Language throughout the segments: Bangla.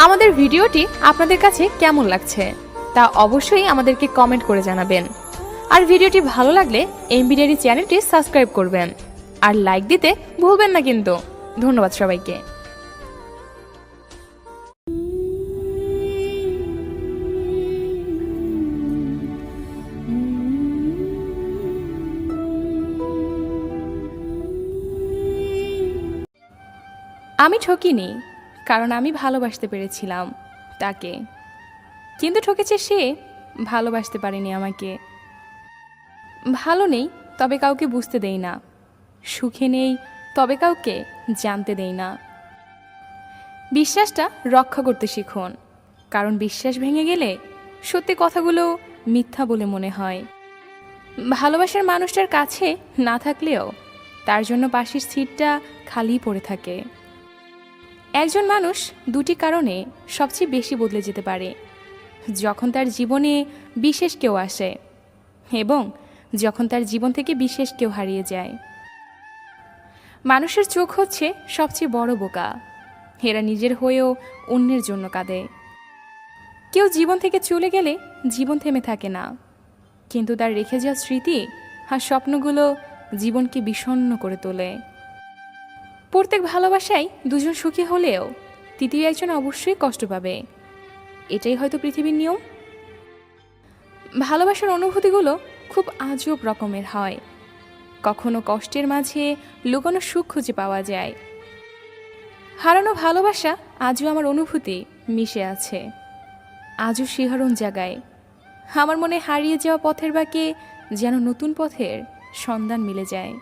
আমাদের ভিডিওটি আপনাদের কাছে কেমন লাগছে তা অবশ্যই আমাদেরকে কমেন্ট করে জানাবেন। আর ভিডিওটি ভালো লাগলে এমবি ডায়েরি চ্যানেলটি সাবস্ক্রাইব করবেন আর লাইক দিতে ভুলবেন না কিন্তু। ধন্যবাদ সবাইকে। আমি ঠকিনি, কারণ আমি ভালোবাসতে পেরেছিলাম তাকে, কিন্তু ঠকেছে সে ভালোবাসতে পারেনি আমাকে। ভালো নেই তবে কাউকে বুঝতে দেই না, সুখে নেই তবে কাউকে জানতে দেই না। বিশ্বাসটা রক্ষা করতে শিখুন, কারণ বিশ্বাস ভেঙে গেলে সত্যি কথাগুলো মিথ্যা বলে মনে হয়। ভালোবাসার মানুষটার কাছে না থাকলেও তার জন্য পাশের সিটটা খালি পড়ে থাকে। একজন মানুষ দুটি কারণে সবচেয়ে বেশি বদলে যেতে পারে: যখন তার জীবনে বিশেষ কেউ আসে এবং যখন তার জীবন থেকে বিশেষ কেউ হারিয়ে যায়। মানুষের চোখ হচ্ছে সবচেয়ে বড় বোকা, এরা নিজের হয়েও অন্যের জন্য কাঁদে। কেউ জীবন থেকে চলে গেলে জীবন থেমে থাকে না, কিন্তু তার রেখে যাওয়া স্মৃতি আর স্বপ্নগুলো জীবনকে বিষণ্ণ করে তোলে। প্রত্যেক ভালোবাসায় দুজন সুখী হলেও তৃতীয় একজন অবশ্যই কষ্ট পাবে, এটাই হয়তো পৃথিবীর নিয়ম। ভালোবাসার অনুভূতিগুলো খুব আজব রকমের হয়, কখনো কষ্টের মাঝে লুকানো সুখ খুঁজে পাওয়া যায়। হারানো ভালোবাসা আজও আমার অনুভূতি মিশে আছে, আজও শিহরণ জাগায়। আমার মনে হারিয়ে যাওয়া পথের বাঁকে যেন নতুন পথের সন্ধান মিলে যায়।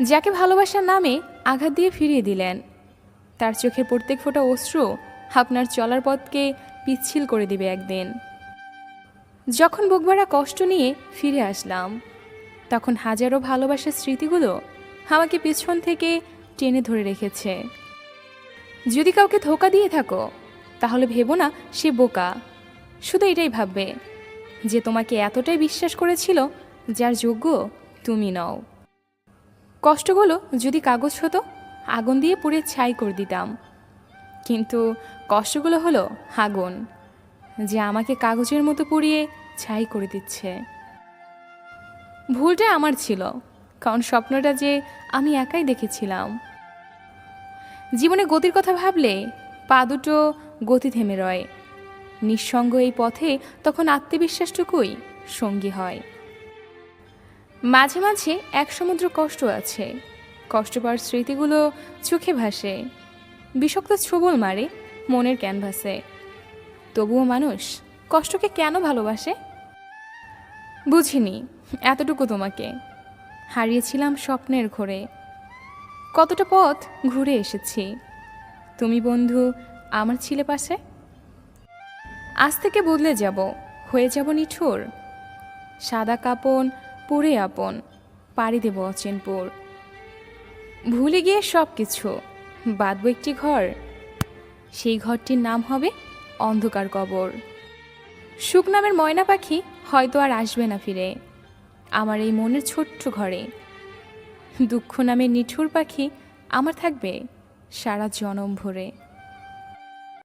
যাকে ভালোবাসার নামে আঘাত দিয়ে ফিরিয়ে দিলেন, তার চোখের প্রত্যেক ফোঁটা অশ্রু আপনার চলার পথকে পিচ্ছিল করে দিবে একদিন। যখন বুকভরা কষ্ট নিয়ে ফিরে আসলাম, তখন হাজারো ভালোবাসার স্মৃতিগুলো আমাকে পিছন থেকে টেনে ধরে রেখেছে। যদি কাউকে ধোঁকা দিয়ে থাকো তাহলে ভেবো না সে বোকা, শুধু এটাই ভাববে যে তোমাকে এতটাই বিশ্বাস করেছিল যার যোগ্য তুমি নও। কষ্টগুলো যদি কাগজ হতো আগুন দিয়ে পুড়ে ছাই করে দিতাম, কিন্তু কষ্টগুলো হলো আগুন যে আমাকে কাগজের মতো পুড়িয়ে ছাই করে দিচ্ছে। ভুলটা আমার ছিল, কারণ স্বপ্নটা যে আমি একাই দেখেছিলাম। জীবনে গতির কথা ভাবলে পা দুটো গতি থেমে রয়। নিঃসঙ্গ এই পথে তখন আত্মবিশ্বাসটুকুই সঙ্গী হয়। মাঝে মাঝে এক সমুদ্র কষ্ট আছে, কষ্ট পাওয়ার স্মৃতিগুলো চোখে ভাসে, বিষাক্ত ছোবল মারে মনের ক্যানভাসে। তবুও মানুষ কষ্টকে কেন ভালোবাসে বুঝিনি। এতটুকু তোমাকে হারিয়েছিলাম স্বপ্নের ঘোরে, কতটা পথ ঘুরে এসেছি, তুমি বন্ধু আমার ছিলে পাশে। আজ থেকে বদলে যাব, হয়ে যাব নিঠুর, সাদা কাপন পরে আপন পাড়ি দেব অচেনপুর। ভুলে গিয়ে সব কিছু বাঁধব একটি ঘর, সেই ঘরটির নাম হবে অন্ধকার কবর। সুখ নামের ময়না পাখি হয়তো আর আসবে না ফিরে আমার এই মনের ছোট্ট ঘরে। দুঃখ নামের নিঠুর পাখি আমার থাকবে সারা জনম ভরে।